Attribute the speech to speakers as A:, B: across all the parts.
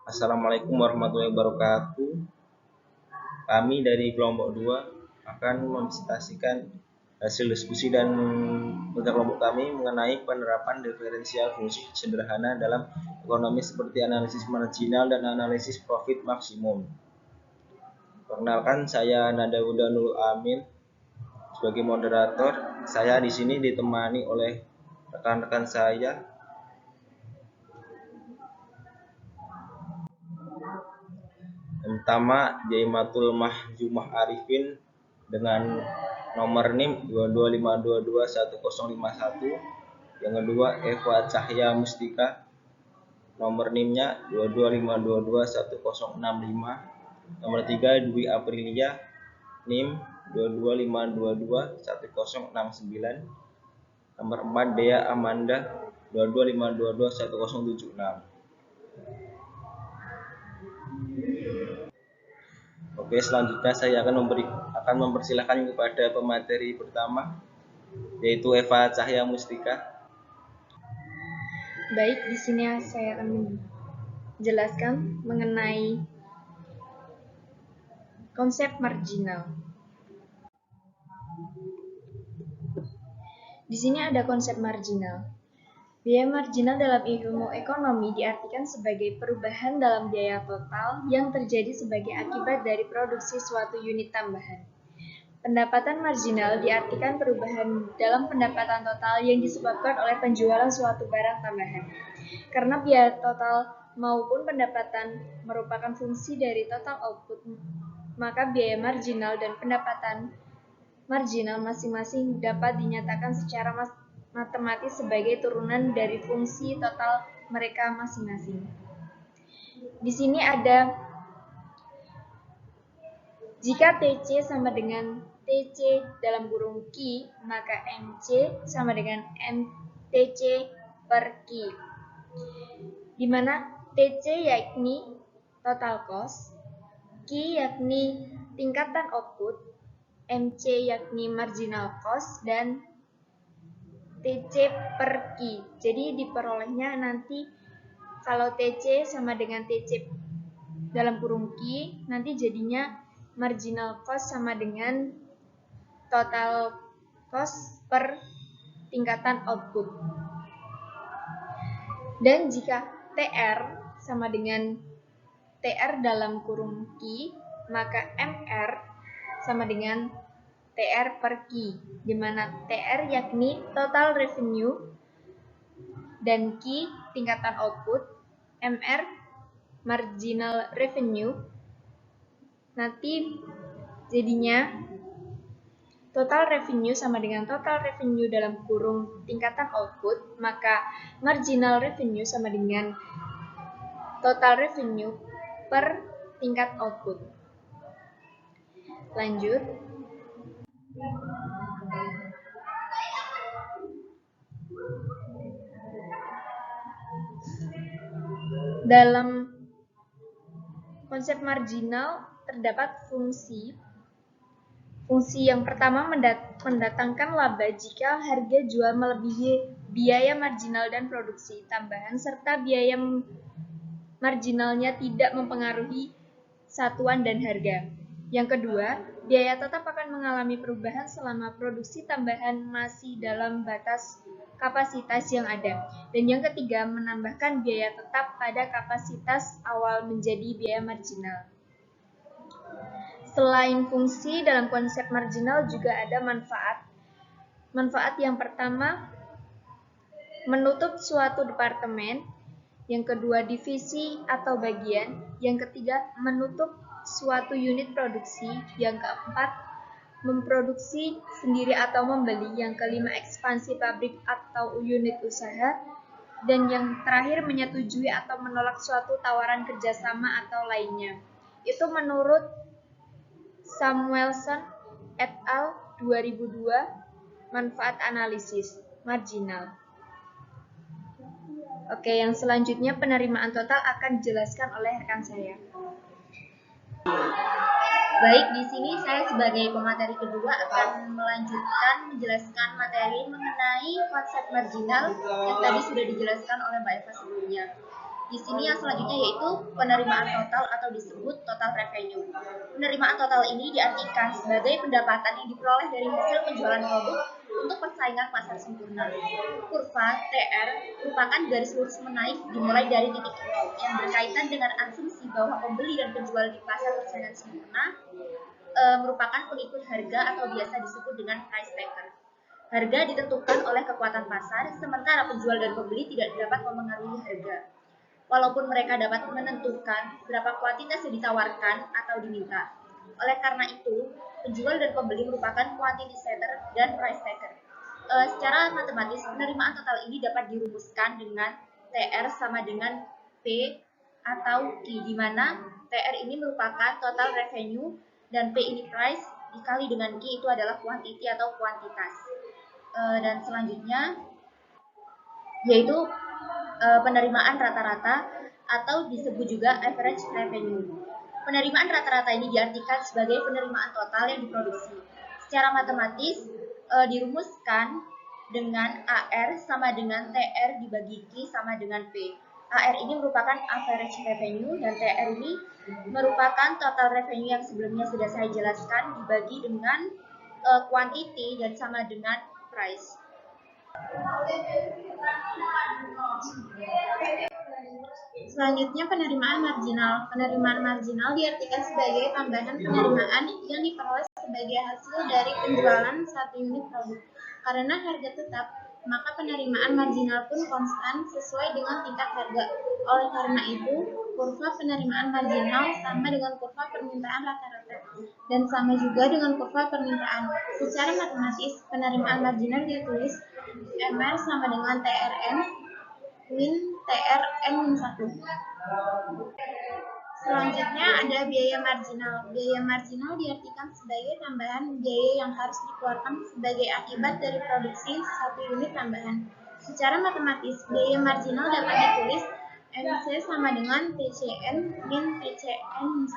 A: Assalamualaikum warahmatullahi wabarakatuh. Kami dari kelompok 2 akan mempresentasikan hasil diskusi dan kelompok kami mengenai penerapan diferensial fungsi sederhana dalam ekonomi seperti analisis marginal dan analisis profit maksimum. Perkenalkan, saya Nada Hudanul Amin sebagai moderator. Saya di sini ditemani oleh rekan-rekan saya. Yang pertama, Jaimatul Mahjumah Arifin dengan nomor NIM 225221051. Yang kedua, Eva Cahya Mustika, nomor NIM-nya 225221065. Nomor 3, Dwi Aprilia, NIM 225221069. Nomor 4, Dea Amanda 225221076. Oke, selanjutnya saya akan mempersilahkan kepada pemateri pertama, yaitu Eva Cahya Mustika.
B: Baik, di sini saya akan menjelaskan mengenai konsep marginal. Di sini ada konsep marginal. Biaya marginal dalam ilmu ekonomi diartikan sebagai perubahan dalam biaya total yang terjadi sebagai akibat dari produksi suatu unit tambahan. Pendapatan marginal diartikan perubahan dalam pendapatan total yang disebabkan oleh penjualan suatu barang tambahan. Karena biaya total maupun pendapatan merupakan fungsi dari total output, maka biaya marginal dan pendapatan marginal masing-masing dapat dinyatakan secara matematis sebagai turunan dari fungsi total mereka masing-masing. Di sini ada jika TC sama dengan TC dalam kurung Q, maka MC sama dengan MTC per Q. Di mana TC yakni total cost, Q yakni tingkatan output, MC yakni marginal cost, dan TC per Q. Jadi diperolehnya nanti kalau TC sama dengan TC dalam kurung Q, nanti jadinya marginal cost sama dengan total cost per tingkatan output. Dan jika TR sama dengan TR dalam kurung Q, maka MR sama dengan TR per Q, di mana TR yakni total revenue dan Q tingkatan output, MR marginal revenue. Nanti jadinya total revenue sama dengan total revenue dalam kurung tingkatan output, maka marginal revenue sama dengan total revenue per tingkat output. Lanjut. Dalam konsep marginal terdapat fungsi yang pertama mendatangkan laba jika harga jual melebihi biaya marginal dan produksi tambahan serta biaya marginalnya tidak mempengaruhi satuan dan harga. Yang kedua, biaya tetap akan mengalami perubahan selama produksi tambahan masih dalam batas kapasitas yang ada. Dan yang ketiga, menambahkan biaya tetap pada kapasitas awal menjadi biaya marginal. Selain fungsi, dalam konsep marginal juga ada manfaat. Manfaat yang pertama, menutup suatu departemen. Yang kedua, divisi atau bagian. Yang ketiga, menutup suatu unit produksi. Yang keempat, memproduksi sendiri atau membeli. Yang kelima, ekspansi pabrik atau unit usaha. Dan yang terakhir, menyetujui atau menolak suatu tawaran kerjasama atau lainnya. Itu menurut Samuelson et al. 2002, manfaat analisis marginal. Oke, yang selanjutnya penerimaan total akan dijelaskan oleh rekan saya.
C: Baik, di sini saya sebagai pemateri kedua akan melanjutkan menjelaskan materi mengenai konsep marginal yang tadi sudah dijelaskan oleh Mbak Eva sebelumnya. Di sini yang selanjutnya yaitu penerimaan total atau disebut total revenue. Penerimaan total ini diartikan sebagai pendapatan yang diperoleh dari hasil penjualan produk untuk persaingan pasar sempurna. Kurva TR merupakan garis lurus menaik dimulai dari titik nol yang berkaitan dengan asumsi bahwa pembeli dan penjual di pasar persaingan sempurna merupakan pengikut harga atau biasa disebut dengan price taker. Harga ditentukan oleh kekuatan pasar, sementara penjual dan pembeli tidak dapat memengaruhi harga. Walaupun mereka dapat menentukan berapa kuantitas yang ditawarkan atau diminta. Oleh karena itu, penjual dan pembeli merupakan quantity setter dan price taker. Secara matematis, penerimaan total ini dapat dirumuskan dengan TR sama dengan P atau Q, di mana TR ini merupakan total revenue dan P ini price dikali dengan Q itu adalah quantity atau kuantitas. Dan selanjutnya yaitu penerimaan rata-rata atau disebut juga average revenue. Penerimaan rata-rata ini diartikan sebagai penerimaan total yang diproduksi. Secara matematis dirumuskan dengan AR sama dengan TR dibagi Q sama dengan P. AR ini merupakan average revenue dan TR ini merupakan total revenue yang sebelumnya sudah saya jelaskan dibagi dengan quantity dan sama dengan price. Selanjutnya penerimaan marginal. Penerimaan marginal diartikan sebagai tambahan penerimaan yang diperoleh sebagai hasil dari penjualan satu unit produk. Karena harga tetap, maka penerimaan marginal pun konstan sesuai dengan tingkat harga. Oleh karena itu, kurva penerimaan marginal sama dengan kurva permintaan rata-rata dan sama juga dengan kurva permintaan. Secara matematis, penerimaan marginal ditulis MR sama dengan TRN min TRN-1. Selanjutnya ada biaya marginal. Biaya marginal diartikan sebagai tambahan biaya yang harus dikeluarkan sebagai akibat dari produksi satu unit tambahan. Secara matematis, biaya marginal dapat ditulis MC sama dengan TCN min TCN-1.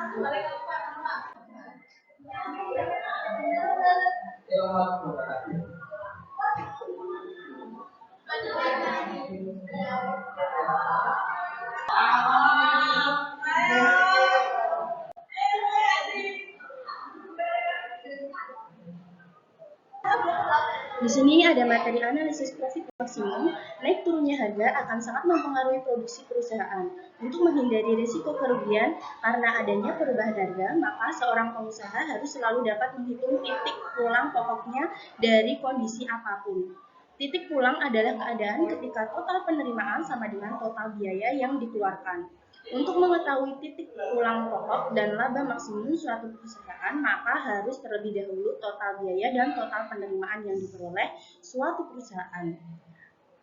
B: Di sini ada materi analisis profit maksimum. Naik turunnya harga akan sangat mempengaruhi produksi perusahaan. Untuk menghindari risiko kerugian karena adanya perubahan harga, maka seorang pengusaha harus selalu dapat menghitung titik pulang pokoknya dari kondisi apapun. Titik pulang adalah keadaan ketika total penerimaan sama dengan total biaya yang dikeluarkan. Untuk mengetahui titik pulang pokok dan laba maksimum suatu perusahaan, maka harus terlebih dahulu total biaya dan total penerimaan yang diperoleh suatu perusahaan.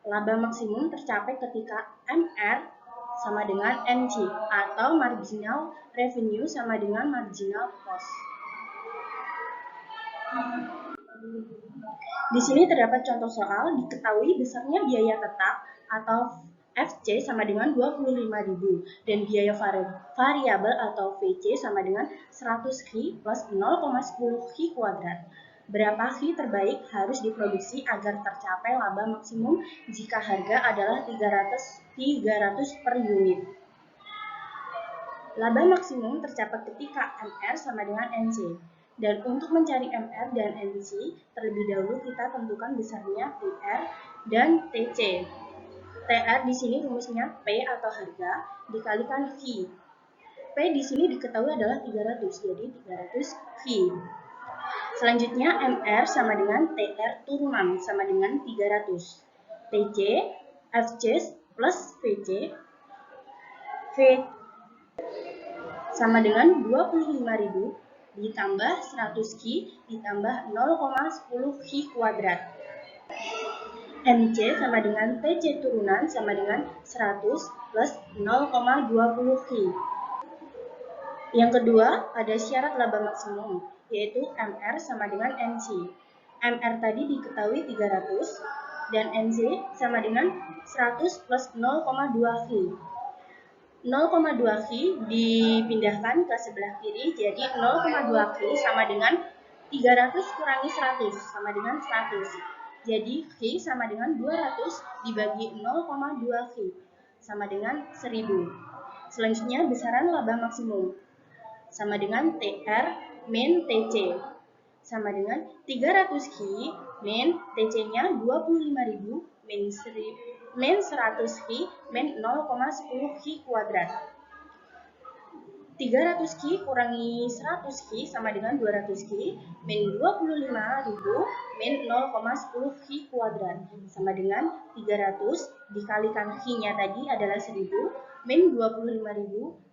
B: Laba maksimum tercapai ketika MR sama dengan NC atau marginal revenue sama dengan marginal cost. Di sini terdapat contoh soal, diketahui besarnya biaya tetap atau FC sama dengan 25.000 dan biaya variabel atau VC sama dengan 100 Q plus 0,10 Q kuadrat. Berapa Q terbaik harus diproduksi agar tercapai laba maksimum jika harga adalah 300 per unit. Laba maksimum tercapai ketika MR sama dengan NC. Dan untuk mencari MR dan NC, terlebih dahulu kita tentukan besarnya TR dan TC. TR di sini rumusnya P atau harga dikalikan V. P di sini diketahui adalah 300, jadi 300 V. Selanjutnya MR sama dengan TR turunan sama dengan 300. TC, FC plus VC, V sama dengan 25.000 ditambah 100 Q ditambah 0,10 Q kuadrat. MC sama dengan TC turunan sama dengan 100 plus 0,20 Q. Yang kedua, ada syarat laba maksimum, yaitu MR sama dengan NC. MR tadi diketahui 300 dan NC sama dengan 100 plus 0,2 Q. 0,2 Q dipindahkan ke sebelah kiri, jadi 0,2 Q sama dengan 300 kurangi 100 sama dengan 100. Jadi Q sama dengan 200 dibagi 0,2 Q.
C: sama dengan 1000. Selanjutnya besaran laba maksimum sama dengan TR min TC sama dengan 300 Ki min TC-nya 25.000 min 100 Ki min 0,10 Ki kuadrat. 300 Ki kurangi 100 Ki sama dengan 200 Ki min 25.000 min 0,10 Ki kuadrat sama dengan 300 dikalikan Ki-nya tadi adalah 1000 min 25.000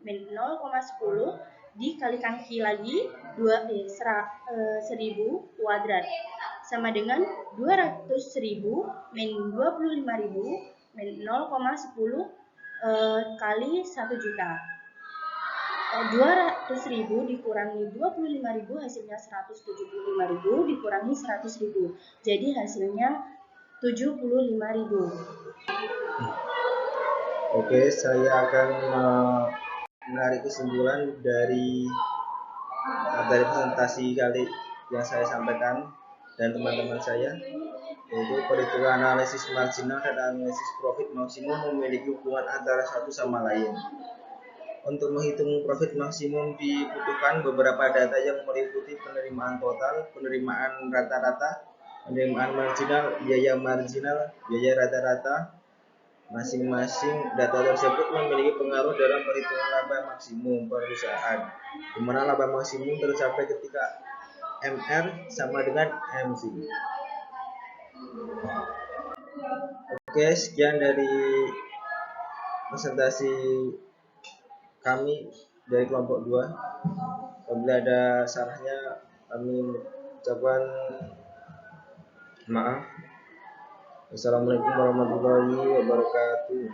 C: min 0,10 dikalikan Ki lagi 1000 kuadrat sama dengan 200.000 min 25.000 min 0,10 kali 1 juta. 200.000 dikurangi 25.000 hasilnya 175.000 dikurangi 100.000. Jadi hasilnya 75.000.
A: Oke, saya akan menarik kesimpulan dari materi presentasi kali yang saya sampaikan dan teman-teman saya, yaitu perhitungan analisis marginal dan analisis profit maksimum memiliki hubungan antara satu sama lain. Untuk menghitung profit maksimum dibutuhkan beberapa data yang meliputi penerimaan total, penerimaan rata-rata, penerimaan marginal, biaya rata-rata. Masing-masing data tersebut memiliki pengaruh dalam perhitungan laba maksimum perusahaan, di mana laba maksimum tercapai ketika MR sama dengan MC. Oke, sekian dari presentasi kami dari kelompok 2. Apabila ada salahnya kami ucapkan maaf. Assalamualaikum warahmatullahi wabarakatuh.